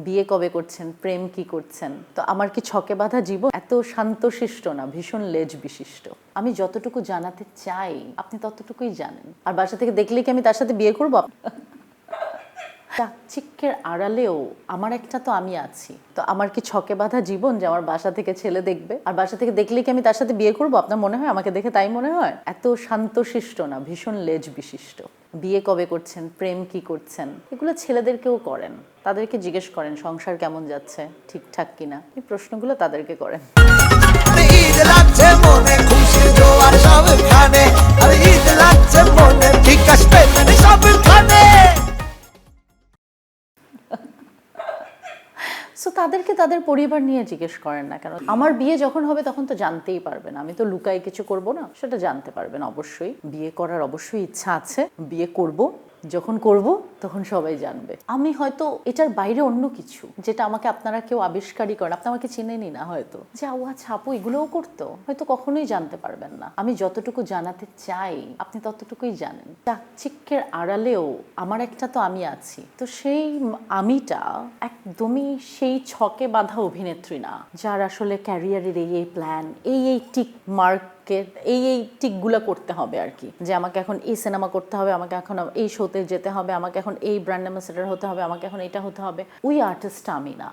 বিয়ে কবে করছেন, প্রেম কি করছেন? তো আমার কি ছকে বাঁধা জীবন? এত শান্তশিষ্ট না, ভীষণ লেজ বিশিষ্ট। আমি যতটুকু জানাতে চাই আপনি ততটুকুই জানেন। আর বাসা থেকে দেখলেই কি আমি তার সাথে বিয়ে করবো? চাকচিক্যের আড়ালেও আমার একটা তো আমি আছি। তো আমার কি ছকে বাঁধা জীবন যে আমার বাসা থেকে ছেলে দেখবে আর বাসা থেকে দেখলেই কি আমি তার সাথে বিয়ে করবো? আপনার মনে হয় আমাকে দেখে তাই মনে হয়? এত শান্তশিষ্ট না, ভীষণ লেজ বিশিষ্ট। বিয়ে কবে করছেন, প্রেম কি করছেন, এগুলো ছেলেদেরকেও করেন। তাদেরকে জিজ্ঞেস করেন সংসার কেমন যাচ্ছে, ঠিকঠাক কিনা। এই প্রশ্নগুলো তাদেরকে করেন। ঈদ লাগছে মনে, খুশি জোয়ার সবখানে। আর ঈদ লাগছে মনে, বিকাশ পেমেন্ট সবখানে। সো তাদেরকে তাদের পরিবার নিয়ে জিজ্ঞেস করেন না কেন? আমার বিয়ে যখন হবে তখন তো জানতেই পারবেন। আমি তো লুকাই কিছু করব না, সেটা জানতে পারবেন। অবশ্যই বিয়ে করার অবশ্যই ইচ্ছা আছে, বিয়ে করব। যখন করব তখন সবাই জানবে। আমি হয়তো এটার বাইরে অন্য কিছু, যেটা আমাকে আপনারা কেউ আবিষ্কারই করেন, আপনি আমাকে চিনেনই না হয়তো, যে ও আচ্ছা আপু এগুলোও করতো, হয়তো কখনোই জানতে পারবেন না। আমি যতটুকু জানাতে চাই আপনি ততটুকুই জানেন। চাকচিক্যের আড়ালেও আমার একটা তো আমি আছি। তো সেই আমিটা একদমই সেই ছকে বাঁধা অভিনেত্রী না, যার আসলে ক্যারিয়ারের এই প্ল্যান, এই টিক মার্ক, এই টিকগুলো করতে হবে আর কি। যে আমাকে এখন এই সিনেমা করতে হবে, আমাকে এখন এই শোতে যেতে হবে, আমাকে এখন এই ব্র্যান্ড অ্যাম্বাসেডর হতে হবে, আমাকে এখন এটা হতে হবে। ওই আর্টিস্টটা আমি না।